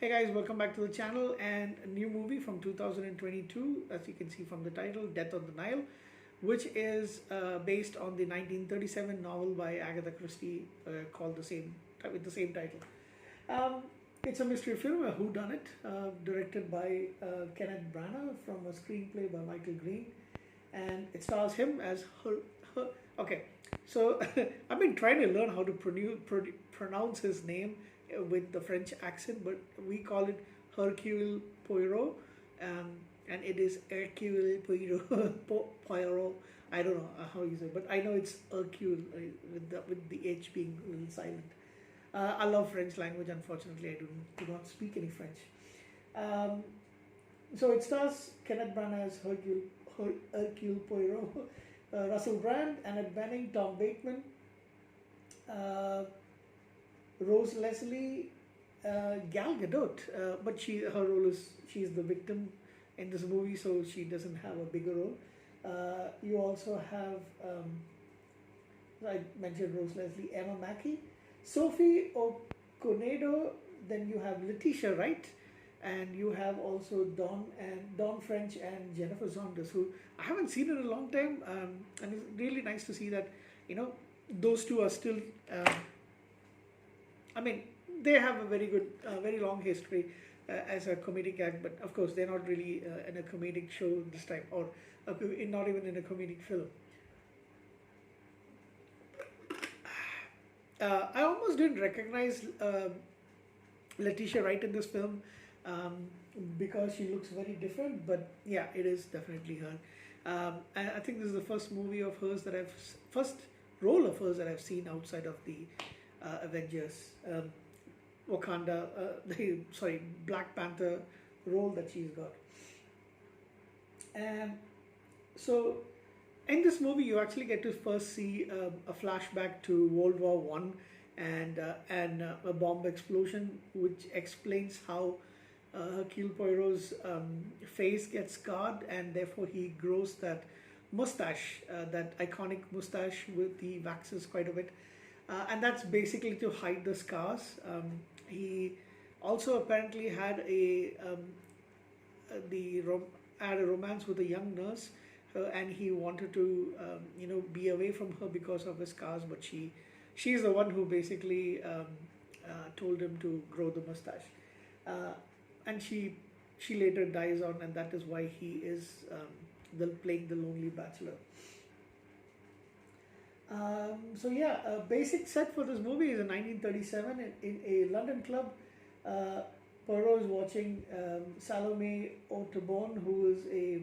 Hey guys, welcome back to the channel and a new movie from 2022, as you can see from the title, Death on the Nile, which is based on the 1937 novel by Agatha Christie called with the same title. Um, it's a mystery film, a whodunit, directed by Kenneth Branagh from a screenplay by Michael Green, and it stars him as her. Okay, so I've been trying to learn how to pronounce his name with the French accent, but we call it Hercule Poirot, um, and it is Hercule Poirot. Poirot. I don't know how you say, it, but I know it's Hercule with the H being a little silent. I love French language. Unfortunately, I do not speak any French. Um, so it stars Kenneth Branagh as Hercule Poirot, Russell Brand, Annette Bening, Tom Bateman, uh, Rose Leslie, Gal Gadot, but her role is she's the victim in this movie, so she doesn't have a bigger role. You also have I mentioned Rose Leslie, Emma Mackey, Sophie Okonedo. Then you have Letitia Wright, and you have also Dawn French and Jennifer Saunders, who I haven't seen in a long time, and it's really nice to see that those two are still. I mean, they have a very good, very long history as a comedic act, but of course they're not really in a comedic show this time, or not even in a comedic film. I almost didn't recognize Letitia Wright in this film because she looks very different, but yeah, it is definitely her. I think this is the first role of hers that I've seen outside of the Avengers, Wakanda, Black Panther role that she's got. And so in this movie, you actually get to first see a flashback to World War One and a bomb explosion, which explains how Hercule Poirot's face gets scarred, and therefore he grows that mustache, that iconic mustache with the waxes quite a bit. And that's basically to hide the scars. He also apparently had had a romance with a young nurse, and he wanted to be away from her because of his scars. But she's the one who basically told him to grow the mustache, and she later dies on, and that is why he is playing the lonely bachelor. So yeah, a basic set for this movie is a 1937 in a London club. Poirot is watching Salome Autubon, who is a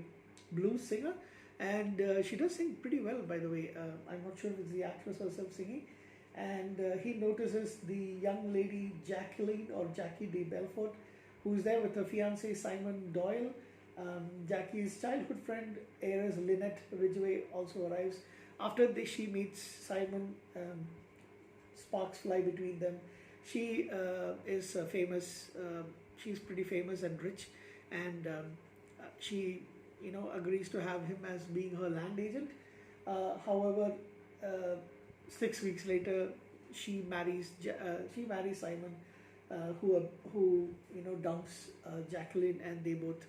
blues singer, and she does sing pretty well, by the way. I'm not sure if it's the actress herself singing. And he notices the young lady Jacqueline, or Jackie de Belfort, who's there with her fiance Simon Doyle. Jackie's childhood friend, heiress Lynette Ridgway, also arrives. After she meets Simon, sparks fly between them. She is famous. She's pretty famous and rich, and she, agrees to have him as being her land agent. However, 6 weeks later, she marries Simon, who dumps Jacqueline, and they both,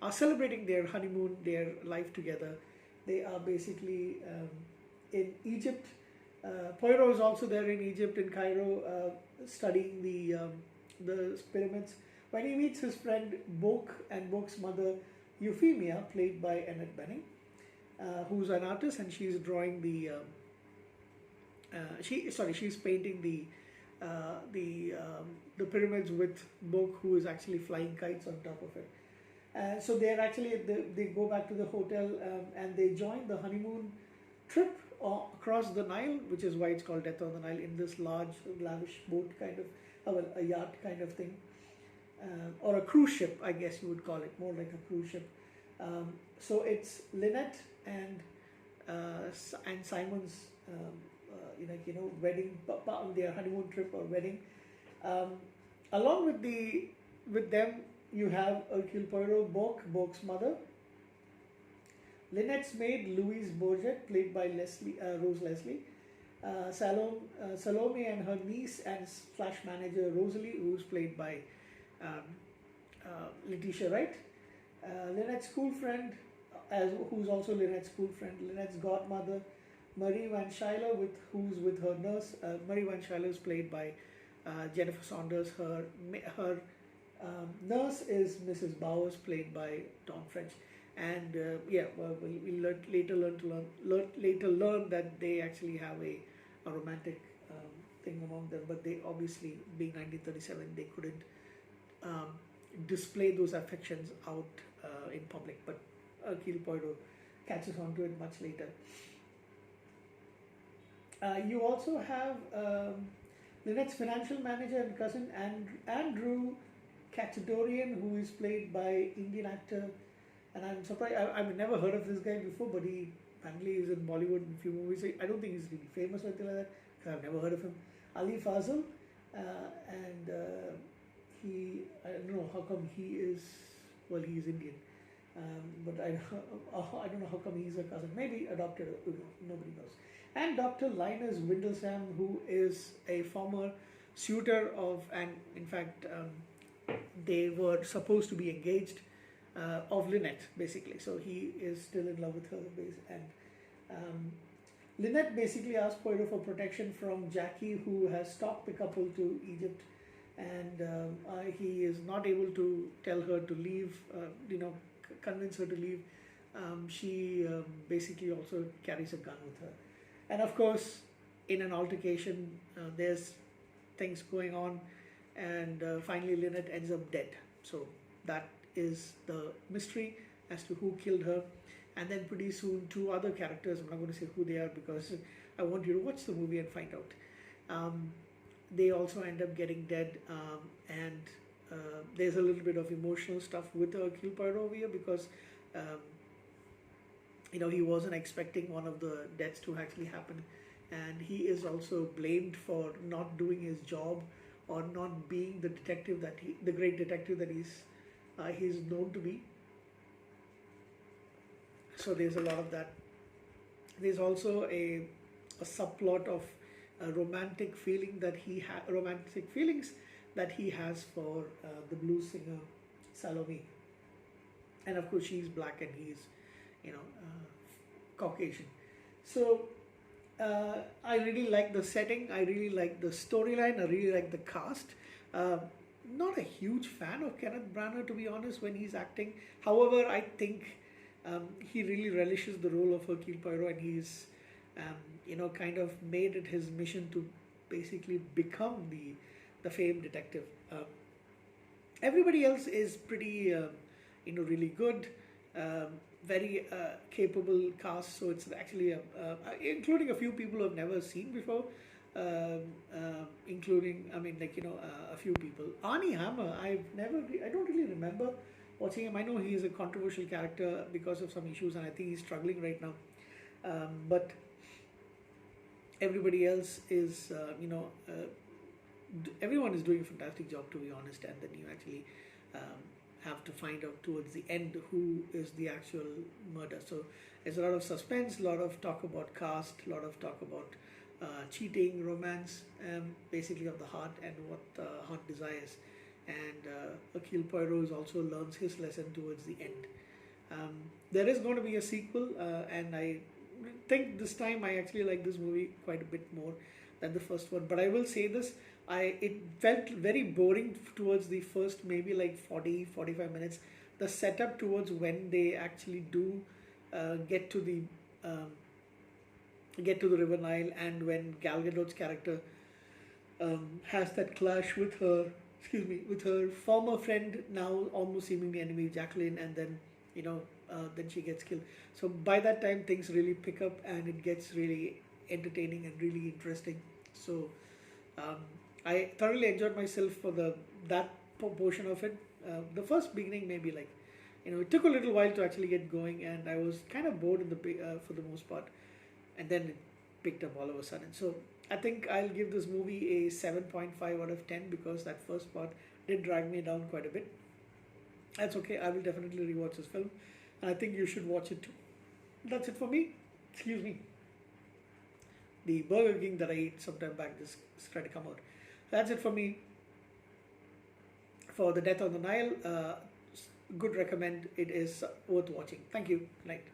are celebrating their honeymoon, their life together. They are basically in Egypt. Poirot is also there in Egypt, in Cairo, studying the pyramids. When he meets his friend Bok and Bok's mother Euphemia, played by Annette Bening, who's an artist, and she's drawing she's painting the pyramids with Bok, who is actually flying kites on top of it. So they go back to the hotel, and they join the honeymoon trip across the Nile, which is why it's called Death on the Nile, in this large, lavish boat kind of, a yacht kind of thing, or a cruise ship, I guess you would call it, more like a cruise ship. So it's Lynette and Simon's, wedding, their honeymoon trip or wedding. Along with them, you have Hercule Poirot, Bok's mother, Lynette's maid, Louise Bourget, played by Rose Leslie, Salome and her niece and slash manager Rosalie, who's played by um, Letitia Wright. Lynette's school friend, who's also Lynette's school friend, Lynette's godmother, Marie Van Schuyler, who's with her nurse. Marie Van Schuyler is played by Jennifer Saunders. Her nurse is Mrs. Bowers, played by Dawn French. And later learn that they actually have a romantic thing among them. But they obviously, being 1937, they couldn't um, display those affections out in public. But Hercule Poirot catches on to it much later. You also have Lynette's financial manager and cousin Andrew Kachadorian, who is played by Indian actor, and I'm surprised, I've never heard of this guy before, but he apparently is in Bollywood in a few movies. I don't think he's really famous or anything like that, because I've never heard of him. Ali Fazal, and I don't know how come he is, well, he's Indian, but I don't know how come he's a cousin. Maybe adopted, nobody knows. And Dr. Linus Windlesam, who is a former suitor of, and in fact, they were supposed to be engaged, of Lynette, basically. So he is still in love with her, and Lynette basically asked Poirot for protection from Jackie, who has stalked the couple to Egypt, and he is not able to tell her to leave, convince her to leave. She basically also carries a gun with her. And of course, in an altercation, there's things going on, and finally Lynette ends up dead. So that is the mystery as to who killed her. And then pretty soon, two other characters, I'm not going to say who they are because I want you to watch the movie and find out. They also end up getting dead, and there's a little bit of emotional stuff with Hercule Poirot over here because he wasn't expecting one of the deaths to actually happen, and he is also blamed for not doing his job or not being the detective the great detective that he's known to be. So there's a lot of that. There's also a subplot of romantic feelings that he has for the blues singer Salome, and of course she's black and he's Caucasian. So I really like the setting, I really like the storyline, I really like the cast. Not a huge fan of Kenneth Branagh, to be honest, when he's acting. However, I think he really relishes the role of Hercule Poirot, and he's kind of made it his mission to basically become the famed detective. Everybody else is pretty really good, very capable cast. So it's actually including a few people who I've never seen before. Including, a few people. Arnie Hammer, I don't really remember watching him. I know he is a controversial character because of some issues, and I think he's struggling right now. But everybody else is, everyone is doing a fantastic job, to be honest. And then you actually have to find out towards the end who is the actual murder. So there's a lot of suspense, a lot of talk about caste, a lot of talk about cheating, romance, basically of the heart and what the heart desires. And Hercule Poirot also learns his lesson towards the end. There is going to be a sequel, and I think this time I actually like this movie quite a bit more than the first one. But I will say this, it felt very boring towards the first maybe like 40-45 minutes. The setup towards when they actually do get to the River Nile, and when Gal Gadot's character has that clash with her former friend, now almost seemingly enemy, Jacqueline, and then then she gets killed. So by that time things really pick up and it gets really entertaining and really interesting. So I thoroughly enjoyed myself for that portion of it. The first beginning maybe it took a little while to actually get going, and I was kind of bored for the most part, and then it picked up all of a sudden. So I think I'll give this movie a 7.5 out of 10 because that first part did drag me down quite a bit. That's okay, I will definitely rewatch this film, and I think you should watch it too. That's it for me. Excuse me. the Burger King that I ate sometime back just started to come out. That's it for me for The Death on the Nile. Good recommend. It is worth watching. Thank you. Good night.